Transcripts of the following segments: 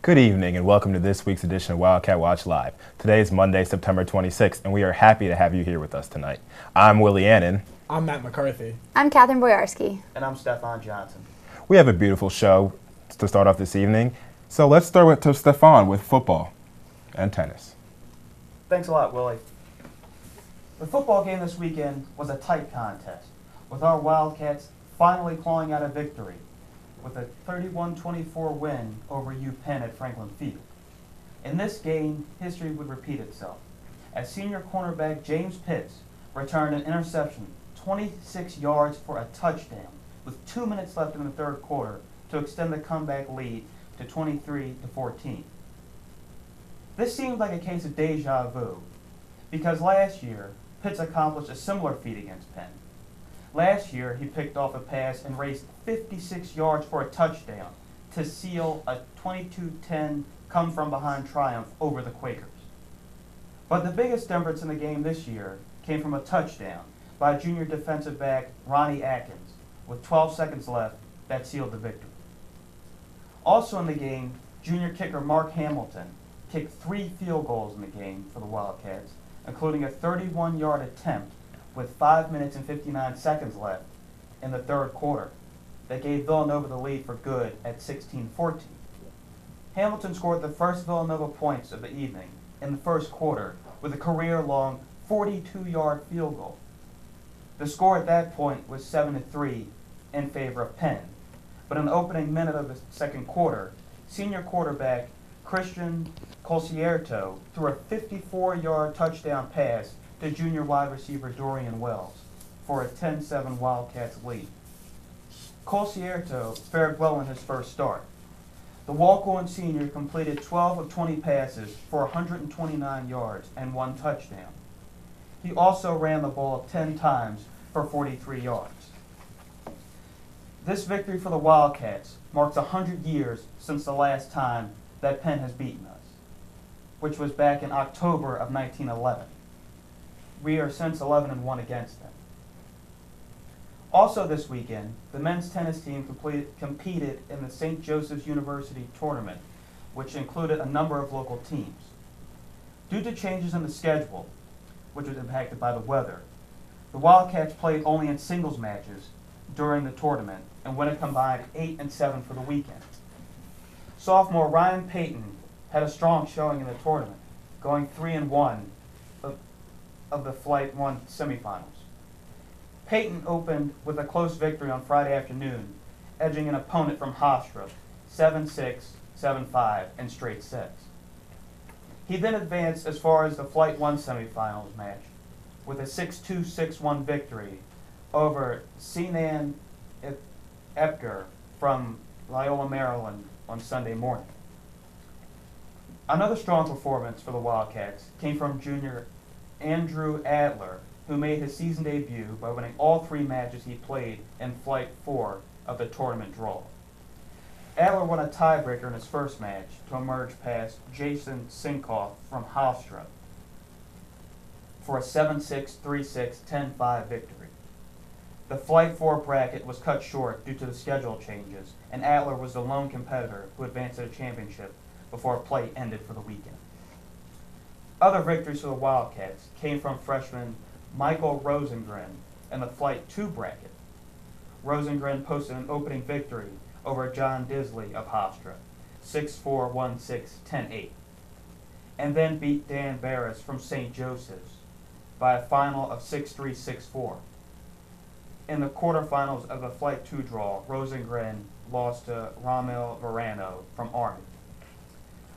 Good evening and welcome to this week's edition of Wildcat Watch Live. Today is Monday, September 26th, and we are happy to have you here with us tonight. I'm Willie Annan. I'm Matt McCarthy. I'm Catherine Boyarski. And I'm Stefan Johnson. We have a beautiful show to start off this evening, so let's start with Stefan with football and tennis. Thanks a lot, Willie. The football game this weekend was a tight contest, with our Wildcats finally clawing out a victory with a 31-24 win over UPenn at Franklin Field. In this game, history would repeat itself, as senior cornerback James Pitts returned an interception 26 yards for a touchdown with 2 minutes left in the third quarter to extend the comeback lead to 23-14. This seems like a case of deja vu, because last year, Pitts accomplished a similar feat against Penn. Last year, he picked off a pass and raced 56 yards for a touchdown to seal a 22-10 come-from-behind triumph over the Quakers. But the biggest difference in the game this year came from a touchdown by junior defensive back Ronnie Atkins with 12 seconds left that sealed the victory. Also in the game, junior kicker Mark Hamilton kicked 3 field goals in the game for the Wildcats, including a 31-yard attempt with 5 minutes and 59 seconds left in the third quarter that gave Villanova the lead for good at 16-14. Hamilton scored the first Villanova points of the evening in the first quarter with a career-long 42-yard field goal. The score at that point was 7-3 in favor of Penn, but in the opening minute of the second quarter, senior quarterback Christian Colcierto threw a 54-yard touchdown pass to junior wide receiver Dorian Wells for a 10-7 Wildcats lead. Colcierto fared well in his first start. The walk-on senior completed 12 of 20 passes for 129 yards and 1 touchdown. He also ran the ball 10 times for 43 yards. This victory for the Wildcats marks 100 years since the last time that Penn has beaten us, which was back in October of 1911. We are since 11-1 against them. Also this weekend, the men's tennis team competed in the St. Joseph's University tournament, which included a number of local teams. Due to changes in the schedule, which was impacted by the weather, the Wildcats played only in singles matches during the tournament and went a combined 8-7 for the weekend. Sophomore Ryan Payton had a strong showing in the tournament, going 3-1 of the Flight 1 semifinals. Payton opened with a close victory on Friday afternoon, edging an opponent from Hofstra 7-6, 7-5 in straight sets. He then advanced as far as the Flight 1 semifinals match with a 6-2, 6-1 victory over Sinan Epker from Loyola, Maryland on Sunday morning. Another strong performance for the Wildcats came from junior Andrew Adler, who made his season debut by winning all 3 matches he played in Flight 4 of the tournament draw. Adler won a tiebreaker in his first match to emerge past Jason Sinkoff from Hofstra for a 7-6, 3-6, 10-5 victory. The Flight 4 bracket was cut short due to the schedule changes, and Adler was the lone competitor who advanced to the championship before play ended for the weekend. Other victories for the Wildcats came from freshman Michael Rosengren in the Flight 2 bracket. Rosengren posted an opening victory over John Disley of Hofstra, 6-4, 1-6, 10-8, and then beat Dan Barris from St. Joseph's by a final of 6-3, 6-4. In the quarterfinals of the Flight 2 draw, Rosengren lost to Ramel Verano from Army.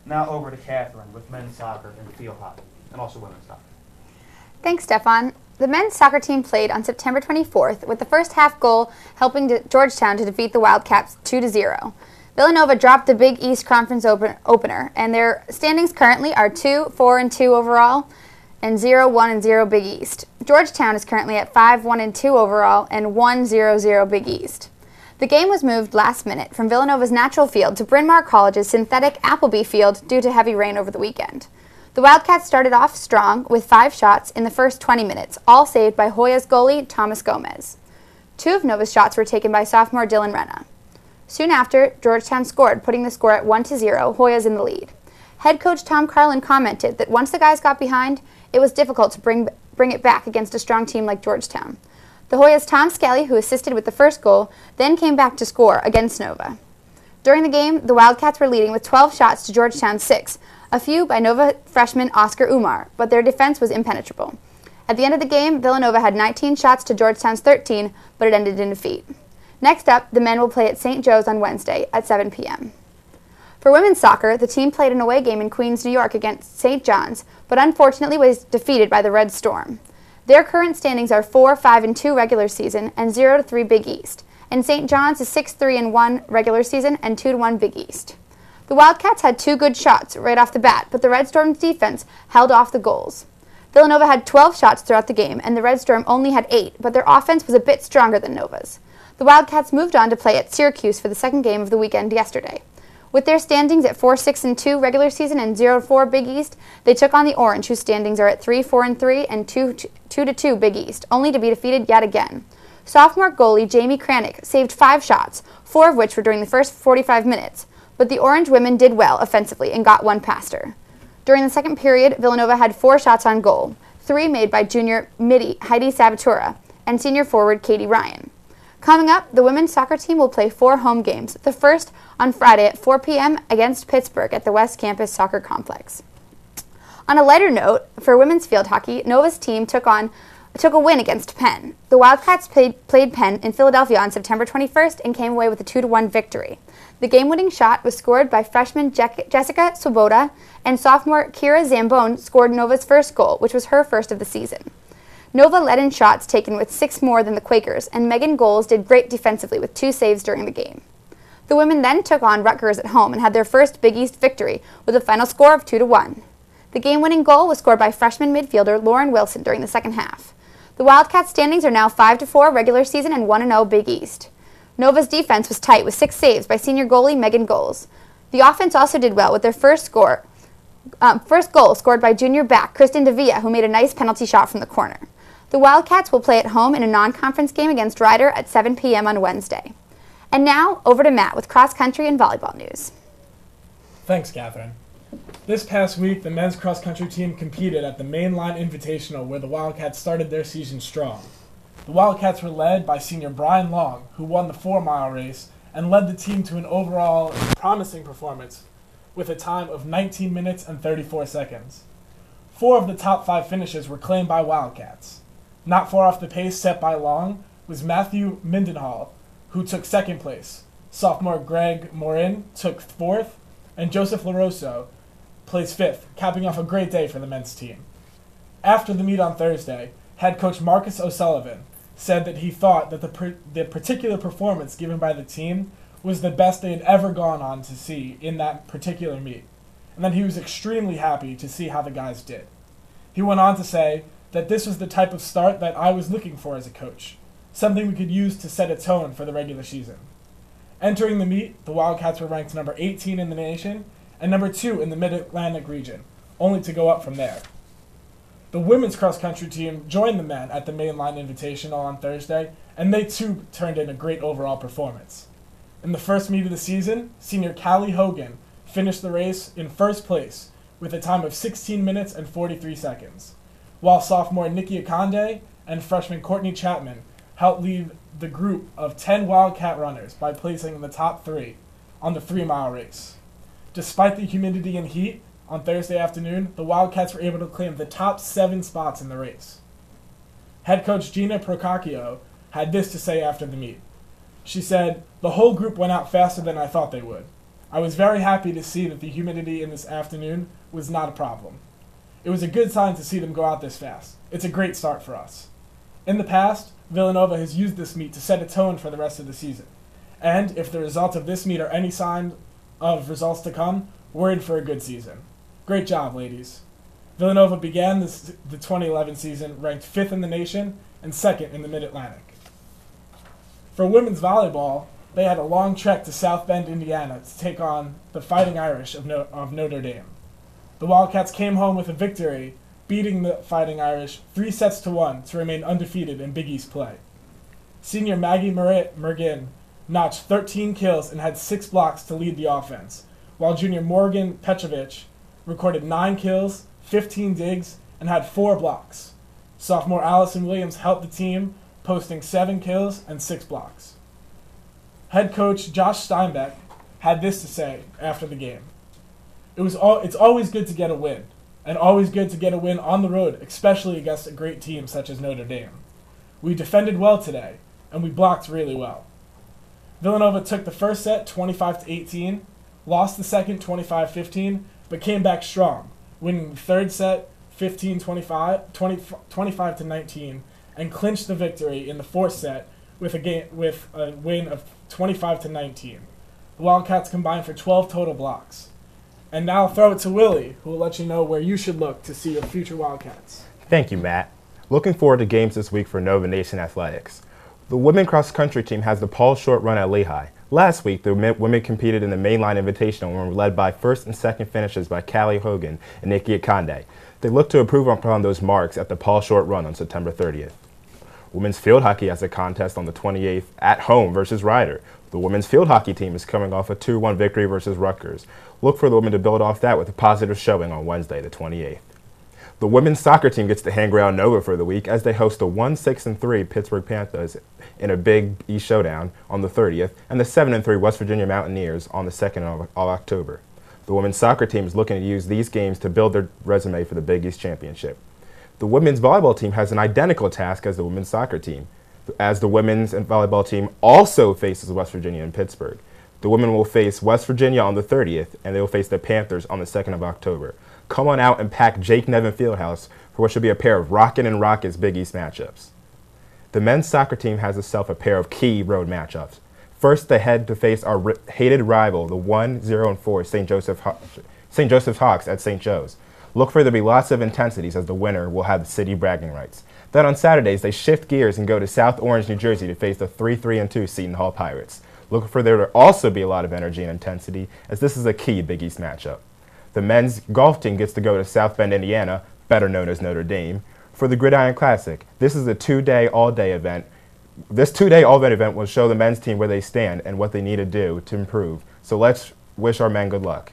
Now over to Catherine with men's soccer and field hockey, and also women's soccer. Thanks, Stefan. The men's soccer team played on September 24th with the first half goal helping Georgetown to defeat the Wildcats 2-0. Villanova dropped the Big East Conference opener, and their standings currently are 2-4-2 overall and 0-1-0 Big East. Georgetown is currently at 5-1-2 overall and 1-0-0 Big East. The game was moved last minute from Villanova's natural field to Bryn Mawr College's synthetic Appleby field due to heavy rain over the weekend. The Wildcats started off strong with 5 shots in the first 20 minutes, all saved by Hoya's goalie, Thomas Gomez. 2 of Nova's shots were taken by sophomore Dylan Renna. Soon after, Georgetown scored, putting the score at 1-0, Hoyas in the lead. Head coach Tom Carlin commented that once the guys got behind, it was difficult to bring it back against a strong team like Georgetown. The Hoyas' Tom Scally, who assisted with the first goal, then came back to score against Nova. During the game, the Wildcats were leading with 12 shots to Georgetown's 6, a few by Nova freshman Oscar Umar, but their defense was impenetrable. At the end of the game, Villanova had 19 shots to Georgetown's 13, but it ended in defeat. Next up, the men will play at St. Joe's on Wednesday at 7 p.m. For women's soccer, the team played an away game in Queens, New York against St. John's, but unfortunately was defeated by the Red Storm. Their current standings are 4-5-2 regular season and 0-3 Big East, and St. John's is 6-3-1 regular season and 2-1 Big East. The Wildcats had 2 good shots right off the bat, but the Red Storm's defense held off the goals. Villanova had 12 shots throughout the game, and the Red Storm only had 8, but their offense was a bit stronger than Nova's. The Wildcats moved on to play at Syracuse for the second game of the weekend yesterday. With their standings at 4-6-2 regular season and 0-4 Big East, they took on the Orange, whose standings are at 3-4-3 and 2-2 Big East, only to be defeated yet again. Sophomore goalie Jamie Kranick saved 5 shots, 4 of which were during the first 45 minutes, but the Orange women did well offensively and got one past her. During the second period, Villanova had 4 shots on goal, 3 made by junior midi Heidi Sabatura and senior forward Katie Ryan. Coming up, the women's soccer team will play 4 home games, the first on Friday at 4 p.m. against Pittsburgh at the West Campus Soccer Complex. On a lighter note, for women's field hockey, Nova's team took a win against Penn. The Wildcats played Penn in Philadelphia on September 21st and came away with a 2-1 victory. The game-winning shot was scored by freshman Jessica Swoboda, and sophomore Kira Zambone scored Nova's first goal, which was her first of the season. Nova led in shots taken with 6 more than the Quakers, and Megan Goals did great defensively with 2 saves during the game. The women then took on Rutgers at home and had their first Big East victory with a final score of 2-1. The game-winning goal was scored by freshman midfielder Lauren Wilson during the second half. The Wildcats' standings are now 5-4 regular season and 1-0 Big East. Nova's defense was tight with 6 saves by senior goalie Megan Goals. The offense also did well with their first goal scored by junior back Kristen Davia, who made a nice penalty shot from the corner. The Wildcats will play at home in a non-conference game against Rider at 7 p.m. on Wednesday. And now, over to Matt with cross-country and volleyball news. Thanks, Catherine. This past week, the men's cross-country team competed at the Mainline Invitational, where the Wildcats started their season strong. The Wildcats were led by senior Brian Long, who won the 4-mile race and led the team to an overall promising performance with a time of 19 minutes and 34 seconds. 4 of the top 5 finishes were claimed by Wildcats. Not far off the pace set by Long was Matthew Mindenhall, who took second place. Sophomore Greg Morin took 4th, and Joseph LaRosso placed 5th, capping off a great day for the men's team. After the meet on Thursday, head coach Marcus O'Sullivan said that he thought that the particular performance given by the team was the best they had ever gone on to see in that particular meet, and that he was extremely happy to see how the guys did. He went on to say that this was the type of start that I was looking for as a coach, something we could use to set a tone for the regular season. Entering the meet, the Wildcats were ranked number 18 in the nation and number 2 in the Mid-Atlantic region, only to go up from there. The women's cross-country team joined the men at the Mainline Invitational on Thursday, and they too turned in a great overall performance. In the first meet of the season, senior Callie Hogan finished the race in first place with a time of 16 minutes and 43 seconds, while sophomore Nikki Akande and freshman Courtney Chapman helped lead the group of 10 Wildcat runners by placing in the top 3 on the 3-mile race. Despite the humidity and heat, on Thursday afternoon, the Wildcats were able to claim the top 7 spots in the race. Head coach Gina Procacchio had this to say after the meet. She said, "The whole group went out faster than I thought they would. I was very happy to see that the humidity in this afternoon was not a problem. It was a good sign to see them go out this fast. It's a great start for us." In the past, Villanova has used this meet to set a tone for the rest of the season. And if the results of this meet are any sign of results to come, we're in for a good season. Great job, ladies. Villanova began the 2011 season ranked 5th in the nation and 2nd in the Mid-Atlantic. For women's volleyball, they had a long trek to South Bend, Indiana to take on the Fighting Irish of Notre Dame. The Wildcats came home with a victory, beating the Fighting Irish 3-1 to remain undefeated in Big East play. Senior Maggie Mergin notched 13 kills and had 6 blocks to lead the offense, while junior Morgan Petrovic recorded 9 kills, 15 digs, and had 4 blocks. Sophomore Allison Williams helped the team, posting 7 kills and 6 blocks. Head coach Josh Steinbeck had this to say after the game. It's always good to get a win, and always good to get a win on the road, especially against a great team such as Notre Dame. We defended well today, and we blocked really well. Villanova took the first set 25-18, lost the second 25-15, but came back strong, winning the third set 25-19, and clinched the victory in the fourth set with a win of 25-19. The Wildcats combined for 12 total blocks. And now I'll throw it to Willie, who will let you know where you should look to see your future Wildcats. Thank you, Matt. Looking forward to games this week for Nova Nation Athletics. The women cross-country team has the Paul Short Run at Lehigh. Last week, the women competed in the Mainline Invitational and were led by first and second finishes by Callie Hogan and Nikki Akande. They look to improve upon those marks at the Paul Short Run on September 30th. Women's field hockey has a contest on the 28th at home versus Ryder. The women's field hockey team is coming off a 2-1 victory versus Rutgers. Look for the women to build off that with a positive showing on Wednesday, the 28th. The women's soccer team gets to hang around Nova for the week as they host the 1-6-3 Pittsburgh Panthers in a Big East showdown on the 30th and the 7-3 West Virginia Mountaineers on the 2nd of October. The women's soccer team is looking to use these games to build their resume for the Big East Championship. The women's volleyball team has an identical task as the women's soccer team, as the women's volleyball team also faces West Virginia and Pittsburgh. The women will face West Virginia on the 30th, and they will face the Panthers on the 2nd of October. Come on out and pack Jake Nevin Fieldhouse for what should be a pair of Rockin' and Rockets Big East matchups. The men's soccer team has itself a pair of key road matchups. First, they head to face our hated rival, the 1-0-4 St. Joseph's Hawks at St. Joe's. Look for there to be lots of intensities as the winner will have the city bragging rights. Then on Saturdays, they shift gears and go to South Orange, New Jersey to face the 3-3-2 Seton Hall Pirates. Look for there to also be a lot of energy and intensity as this is a key Big East matchup. The men's golf team gets to go to South Bend, Indiana, better known as Notre Dame, for the Gridiron Classic. This is a two-day, all-day event. This two-day, all-day event will show the men's team where they stand and what they need to do to improve. So let's wish our men good luck.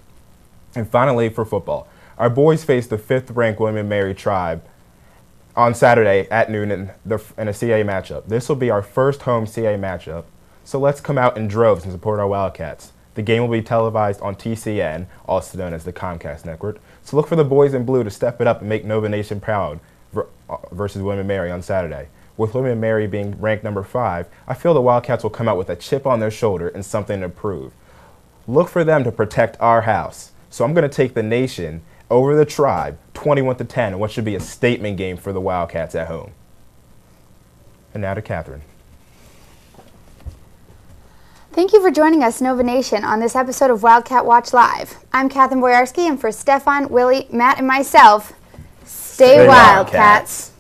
And finally, for football, our boys face the 5th-ranked William & Mary Tribe on Saturday at noon in a CA matchup. This will be our first home CA matchup, so let's come out in droves and support our Wildcats. The game will be televised on TCN, also known as the Comcast Network, so look for the boys in blue to step it up and make Nova Nation proud versus William & Mary on Saturday. With William & Mary being ranked number 5, I feel the Wildcats will come out with a chip on their shoulder and something to prove. Look for them to protect our house. So I'm going to take the Nation over the Tribe, 21-10, in what should be a statement game for the Wildcats at home. And now to Catherine. Thank you for joining us, Nova Nation, on this episode of Wildcat Watch Live. I'm Catherine Boyarski, and for Stefan, Willie, Matt, and myself, stay Wildcats.